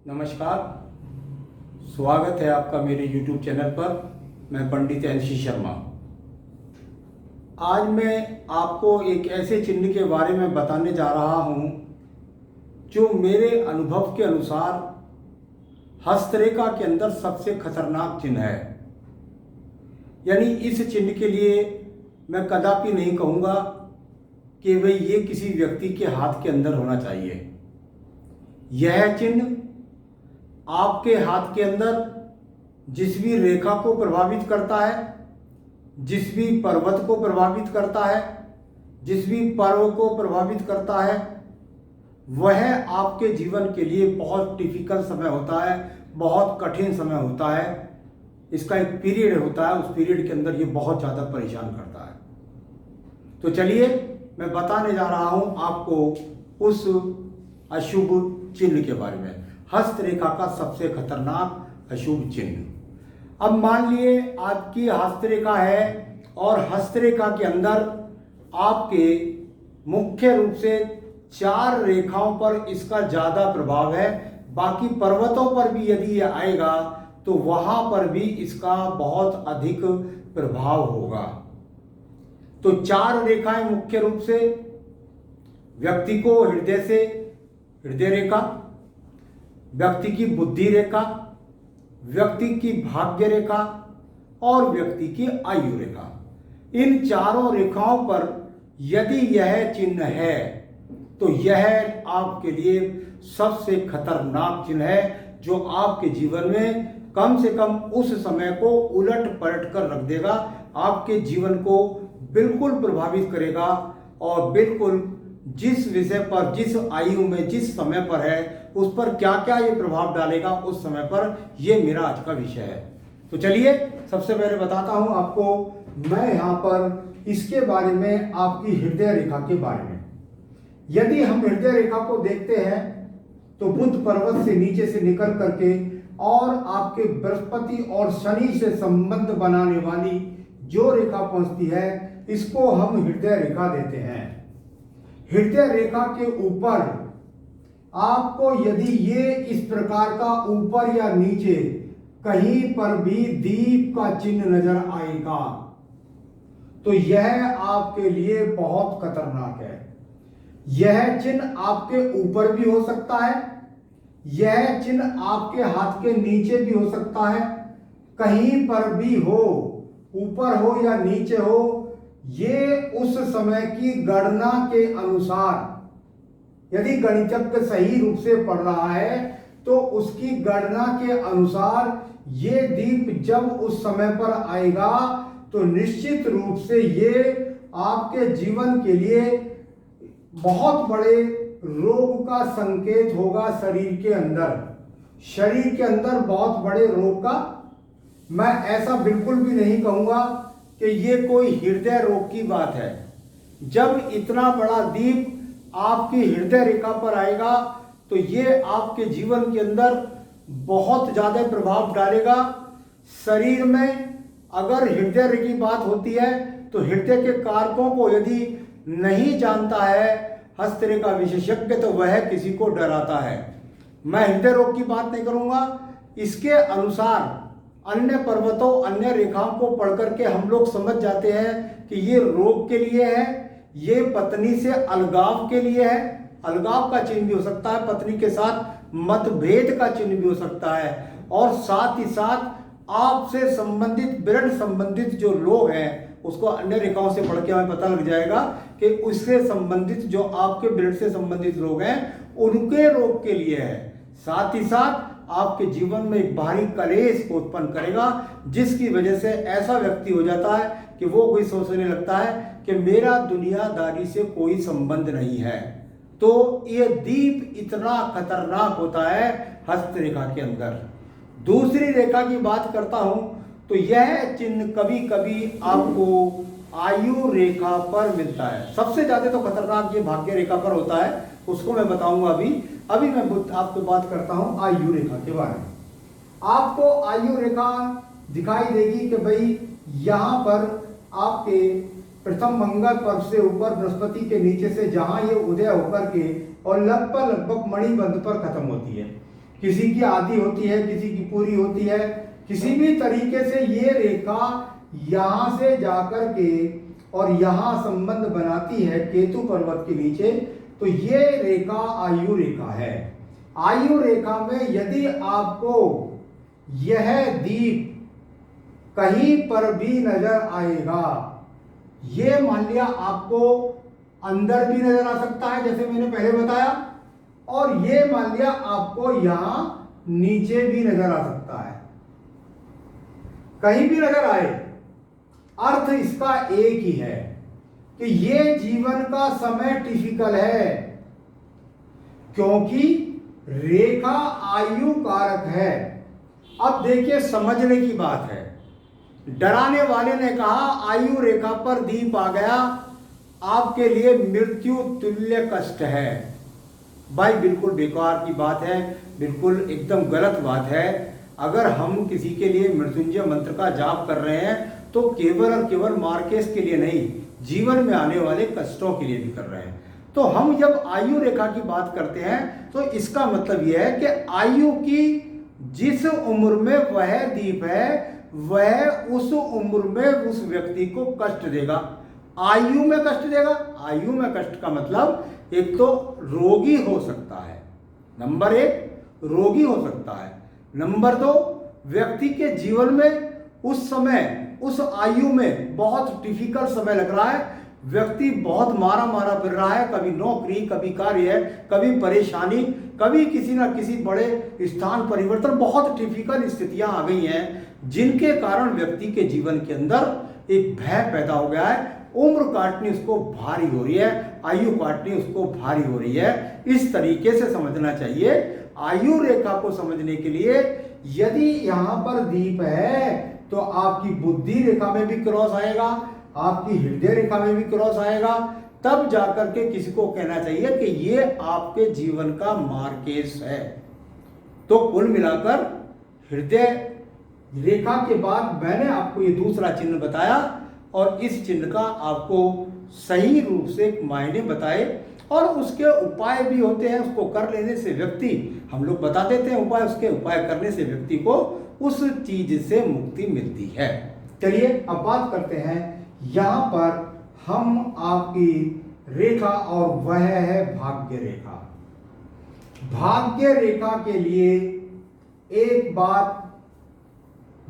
नमस्कार, स्वागत है आपका मेरे YouTube चैनल पर। मैं पंडित NC शर्मा। आज मैं आपको एक ऐसे चिन्ह के बारे में बताने जा रहा हूँ जो मेरे अनुभव के अनुसार हस्तरेखा के अंदर सबसे खतरनाक चिन्ह है। यानी इस चिन्ह के लिए मैं कदापि नहीं कहूँगा कि भाई ये किसी व्यक्ति के हाथ के अंदर होना चाहिए। यह चिन्ह आपके हाथ के अंदर जिस भी रेखा को प्रभावित करता है, जिस भी पर्वत को प्रभावित करता है, जिस भी पर्व को प्रभावित करता है, वह आपके जीवन के लिए बहुत डिफिकल्ट समय होता है, बहुत कठिन समय होता है। इसका एक पीरियड होता है, उस पीरियड के अंदर ये बहुत ज़्यादा परेशान करता है। तो चलिए मैं बताने जा रहा हूँ आपको उस अशुभ चिन्ह के बारे में, हस्तरेखा का सबसे खतरनाक अशुभ चिन्ह। अब मान लिए आपकी हस्तरेखा है और हस्तरेखा के अंदर आपके मुख्य रूप से 4 रेखाओं पर इसका ज़्यादा प्रभाव है। बाकी पर्वतों पर भी यदि ये आएगा तो वहाँ पर भी इसका बहुत अधिक प्रभाव होगा। तो 4 रेखाएं मुख्य रूप से व्यक्ति को हृदय से हृदय रेखा, व्यक्ति की बुद्धि रेखा, व्यक्ति की भाग्य रेखा और व्यक्ति की आयु रेखा, इन चारों रेखाओं पर यदि यह चिन्ह है तो यह आपके लिए सबसे खतरनाक चिन्ह है, जो आपके जीवन में कम से कम उस समय को उलट पलट कर रख देगा, आपके जीवन को बिल्कुल प्रभावित करेगा और बिल्कुल जिस विषय पर, जिस आयु में, जिस समय पर है, उस पर क्या क्या ये प्रभाव डालेगा उस समय पर, ये मेरा आज का विषय है। तो चलिए सबसे पहले बताता हूं आपको मैं यहाँ पर इसके बारे में, आपकी हृदय रेखा के बारे में। यदि हम हृदय रेखा को देखते हैं तो बुध पर्वत से नीचे से निकल करके और आपके बृहस्पति और शनि से संबंध बनाने वाली जो रेखा पहुंचती है, इसको हम हृदय रेखा देते हैं। हृदय रेखा के ऊपर आपको यदि ये इस प्रकार का ऊपर या नीचे कहीं पर भी दीप का चिन्ह नजर आएगा तो यह आपके लिए बहुत खतरनाक है। यह चिन्ह आपके ऊपर भी हो सकता है, यह चिन्ह आपके हाथ के नीचे भी हो सकता है, कहीं पर भी हो, ऊपर हो या नीचे हो, ये उस समय की गणना के अनुसार, यदि गणितज्ञ सही रूप से पढ़ रहा है तो उसकी गणना के अनुसार ये दीप जब उस समय पर आएगा तो निश्चित रूप से ये आपके जीवन के लिए बहुत बड़े रोग का संकेत होगा। शरीर के अंदर बहुत बड़े रोग का। मैं ऐसा बिल्कुल भी नहीं कहूंगा कि ये कोई हृदय रोग की बात है। जब इतना बड़ा दीप आपकी हृदय रेखा पर आएगा तो ये आपके जीवन के अंदर बहुत ज्यादा प्रभाव डालेगा। शरीर में अगर हृदय रेखा की बात होती है तो हृदय के कारकों को यदि नहीं जानता है हस्तरेखा विशेषज्ञ तो वह किसी को डराता है। मैं हृदय रोग की बात नहीं करूंगा। इसके अनुसार अन्य पर्वतों, अन्य रेखाओं को पढ़ करके हम लोग समझ जाते हैं कि ये रोग के लिए है, ये पत्नी से अलगाव के लिए है। अलगाव का चिन्ह भी हो सकता है, पत्नी के साथ मतभेद का चिन्ह भी हो सकता है, और साथ ही साथ आपसे संबंधित, ब्लड संबंधित जो लोग हैं उसको अन्य रेखाओं से पढ़ के हमें पता लग जाएगा कि उससे संबंधित, जो आपके ब्लड से संबंधित लोग हैं, उनके रोग के लिए है। साथ ही साथ आपके जीवन में एक भारी कलेश को उत्पन्न करेगा, जिसकी वजह से ऐसा व्यक्ति हो जाता है कि वो कोई सोचने लगता है कि मेरा दुनियादारी से कोई संबंध नहीं है। तो ये दीप इतना खतरनाक होता है हस्तरेखा के अंदर। दूसरी रेखा की बात करता हूं तो यह चिन्ह कभी कभी आपको आयु रेखा पर मिलता है। सबसे ज्यादा तो खतरनाक ये भाग्य रेखा पर होता है, उसको मैं बताऊंगा अभी मैं आपको बात करता हूं आयु रेखा के बारे में। आपको आयु रेखा दिखाई देगी कि भाई यहां पर आपके प्रथम मंगल पर्व से ऊपर, बृहस्पति के नीचे से जहां ये उदय होकर के और लगभग मणिबंध पर खत्म होती है। किसी की आधी होती है, किसी की पूरी होती है। किसी भी तरीके से ये रेखा यहां से जाकर के और यहां संबंध बनाती है केतु पर्वत के नीचे, तो ये रेखा आयु रेखा है। आयु रेखा में यदि आपको यह दीप कहीं पर भी नजर आएगा, ये मान लिया आपको अंदर भी नजर आ सकता है जैसे मैंने पहले बताया, और ये मान लिया आपको यहां नीचे भी नजर आ सकता है। कहीं भी नजर आए, अर्थ इसका एक ही है कि ये जीवन का समय टिपिकल है, क्योंकि रेखा आयु कारक है। अब देखिए समझने की बात है। डराने वाले ने कहा आयु रेखा पर दीप आ गया, आपके लिए मृत्यु तुल्य कष्ट है। भाई बिल्कुल बेकार की बात है, बिल्कुल एकदम गलत बात है। अगर हम किसी के लिए मृत्युंजय मंत्र का जाप कर रहे हैं तो केवल और केवल मार्केश के लिए नहीं, जीवन में आने वाले कष्टों के लिए भी कर रहे हैं। तो हम जब आयु रेखा की बात करते हैं तो इसका मतलब यह है कि आयु की जिस उम्र में वह दीप है, वह उस उम्र में उस व्यक्ति को कष्ट देगा। आयु में कष्ट देगा। आयु में कष्ट का मतलब एक तो रोगी हो सकता है, नंबर एक रोगी हो सकता है, नंबर दो व्यक्ति के जीवन में उस समय उस आयु में बहुत डिफिकल्ट समय लग रहा है, व्यक्ति बहुत मारा मारा फिर रहा है, कभी नौकरी, कभी कार्य, कभी परेशानी, कभी किसी ना किसी बड़े स्थान परिवर्तन, बहुत डिफिकल्ट स्थितियां आ गई हैं जिनके कारण व्यक्ति के जीवन के अंदर एक भय पैदा हो गया है। उम्र काटनी उसको भारी हो रही है, आयु काटनी उसको भारी हो रही है। इस तरीके से समझना चाहिए। आयु रेखा को समझने के लिए यदि यहां पर दीप है तो आपकी बुद्धि रेखा में भी क्रॉस आएगा, आपकी हृदय रेखा में भी क्रॉस आएगा, तब जाकर के किसी को कहना चाहिए कि ये आपके जीवन का मार्केश है। तो कुल मिलाकर हृदय रेखा के बाद मैंने आपको ये दूसरा चिन्ह बताया और इस चिन्ह का आपको सही रूप से मायने बताए और उसके उपाय भी होते हैं। उसको कर लेने से व्यक्ति, हम लोग बता देते हैं उपाय, उसके उपाय करने से व्यक्ति को उस चीज से मुक्ति मिलती है। चलिए अब बात करते हैं, यहां पर हम आपकी रेखा और वह है भाग्य रेखा। भाग्य रेखा के लिए एक बात,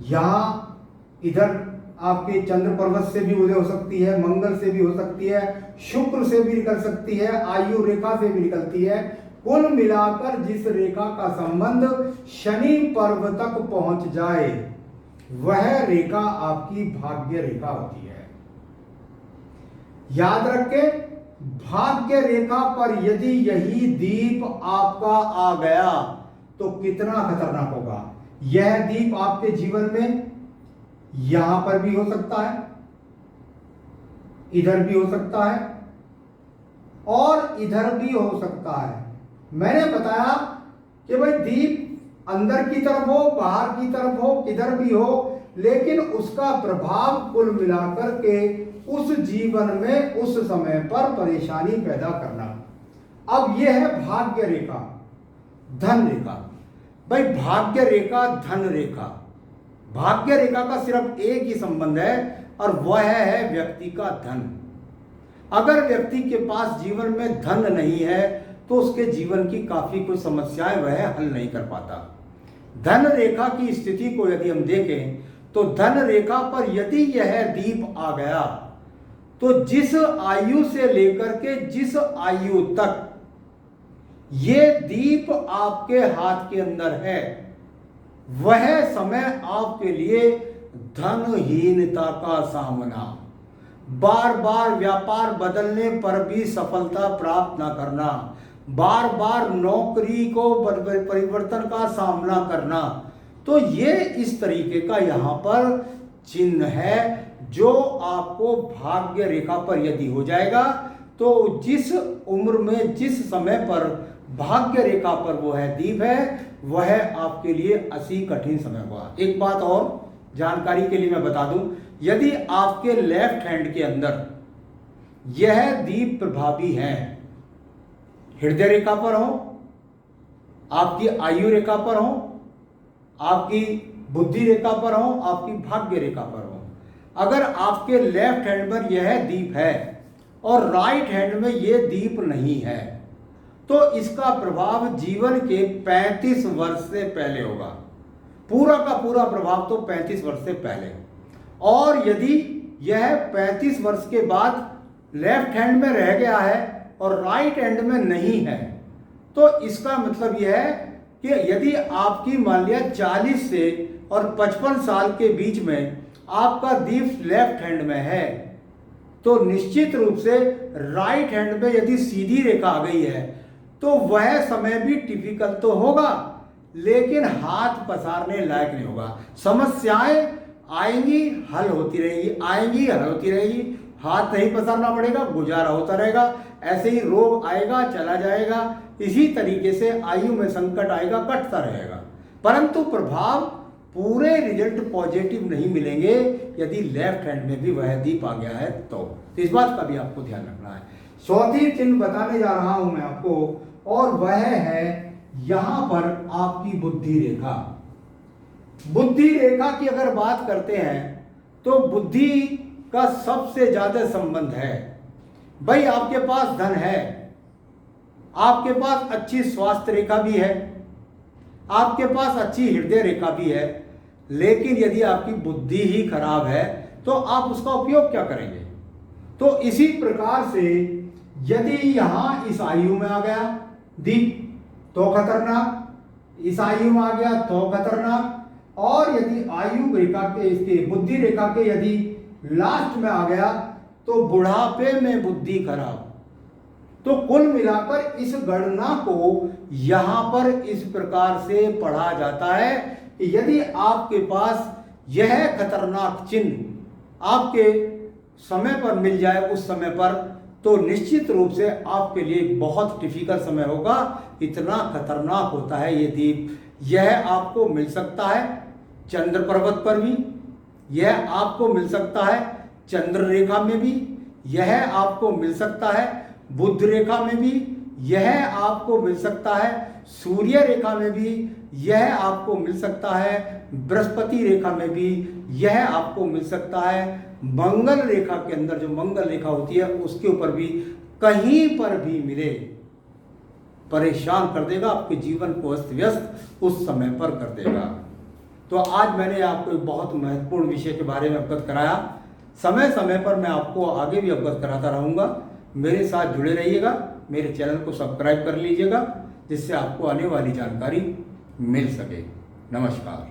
यहां इधर आपके चंद्र पर्वत से भी उदय हो सकती है, मंगल से भी हो सकती है, शुक्र से भी निकल सकती है, आयु रेखा से भी निकलती है। कुल मिलाकर जिस रेखा का संबंध शनि पर्व तक पहुंच जाए वह रेखा आपकी भाग्य रेखा होती है। याद रखें, भाग्य रेखा पर यदि यही दीप आपका आ गया तो कितना खतरनाक होगा। यह दीप आपके जीवन में यहां पर भी हो सकता है, इधर भी हो सकता है और इधर भी हो सकता है। मैंने बताया कि भाई दीप अंदर की तरफ हो, बाहर की तरफ हो, किधर भी हो, लेकिन उसका प्रभाव कुल मिलाकर के उस जीवन में उस समय पर परेशानी पैदा करना। अब यह है भाग्य रेखा, धन रेखा। भाई भाग्य रेखा, धन रेखा, भाग्य रेखा का सिर्फ एक ही संबंध है और वह है व्यक्ति का धन। अगर व्यक्ति के पास जीवन में धन नहीं है तो उसके जीवन की काफी कुछ समस्याएं वह हल नहीं कर पाता। धन रेखा की स्थिति को यदि हम देखें तो धन रेखा पर यदि यह दीप आ गया तो जिस आयु से लेकर के जिस आयु तक ये दीप आपके हाथ के अंदर है वह समय आपके लिए धनहीनता का सामना, बार बार व्यापार बदलने पर भी सफलता प्राप्त न करना, बार बार नौकरी को परिवर्तन का सामना करना, तो ये इस तरीके का यहाँ पर चिन्ह है जो आपको भाग्य रेखा पर यदि हो जाएगा तो जिस उम्र में जिस समय पर भाग्य रेखा पर वो है दीप है वह आपके लिए अति कठिन समय हुआ। एक बात और जानकारी के लिए मैं बता दूं, यदि आपके लेफ्ट हैंड के अंदर यह दीप प्रभावी है, हृदय रेखा पर हो, आपकी आयु रेखा पर हो, आपकी बुद्धि रेखा पर हो, आपकी भाग्य रेखा पर हो। अगर आपके लेफ्ट हैंड पर यह दीप है और राइट हैंड में यह दीप नहीं है, तो इसका प्रभाव जीवन के 35 वर्ष से पहले होगा। पूरा का पूरा प्रभाव तो 35 वर्ष से पहले। और यदि यह 35 वर्ष के बाद लेफ्ट हैंड में रह गया है और राइट हैंड में नहीं है, तो इसका मतलब यह है कि यदि आपकी मान लिया 40 से और 55 साल के बीच में आपका दीप लेफ्ट हैंड में है, तो निश्चित रूप से राइट हैंड में यदि सीधी रेखा आ गई है तो वह समय भी टिपिकल तो होगा, लेकिन हाथ पसारने लायक नहीं होगा। समस्याएं आएंगी, हल होती रहेगी, आएंगी, हल होती रहेगी, हाथ नहीं पसारना पड़ेगा, गुजारा होता रहेगा। ऐसे ही रोग आएगा, चला जाएगा। इसी तरीके से आयु में संकट आएगा, कटता रहेगा, परंतु प्रभाव पूरे रिजल्ट पॉजिटिव नहीं मिलेंगे यदि लेफ्ट हैंड में भी वह दीप आ गया है तो इस बात का भी आपको ध्यान रखना है। चौथी चिन्ह बताने जा रहा हूं मैं आपको, और वह है यहां पर आपकी बुद्धि रेखा। बुद्धि रेखा की अगर बात करते हैं तो बुद्धि का सबसे ज्यादा संबंध है। भाई आपके पास धन है, आपके पास अच्छी स्वास्थ्य रेखा भी है, आपके पास अच्छी हृदय रेखा भी है, लेकिन यदि आपकी बुद्धि ही खराब है तो आप उसका उपयोग क्या करेंगे? तो इसी प्रकार से यदि यहां इस आयु में आ गया दीप तो खतरनाक, इस आयु में आ गया तो खतरनाक, और यदि आयु रेखा के इसके बुद्धि रेखा के यदि लास्ट में आ गया तो बुढ़ापे में बुद्धि खराब। तो कुल मिलाकर इस गणना को यहां पर इस प्रकार से पढ़ा जाता है कि यदि आपके पास यह खतरनाक चिन्ह आपके समय पर मिल जाए उस समय पर, तो निश्चित रूप से आपके लिए बहुत डिफिकल्ट समय होगा। इतना खतरनाक होता है ये दीप। यह आपको मिल सकता है चंद्र पर्वत पर भी, यह आपको मिल सकता है चंद्र रेखा में भी, यह आपको मिल सकता है बुध रेखा में भी, यह आपको मिल सकता है सूर्य रेखा में भी, यह आपको मिल सकता है बृहस्पति रेखा में भी, यह आपको मिल सकता है मंगल रेखा के अंदर, जो मंगल रेखा होती है उसके ऊपर भी। कहीं पर भी मिले परेशान कर देगा, आपके जीवन को अस्त व्यस्त उस समय पर कर देगा। तो आज मैंने आपको एक बहुत महत्वपूर्ण विषय के बारे में अवगत कराया। समय समय पर मैं आपको आगे भी अवगत कराता रहूँगा। मेरे साथ जुड़े रहिएगा, मेरे चैनल को सब्सक्राइब कर लीजिएगा, जिससे आपको आने वाली जानकारी मिल सके। नमस्कार।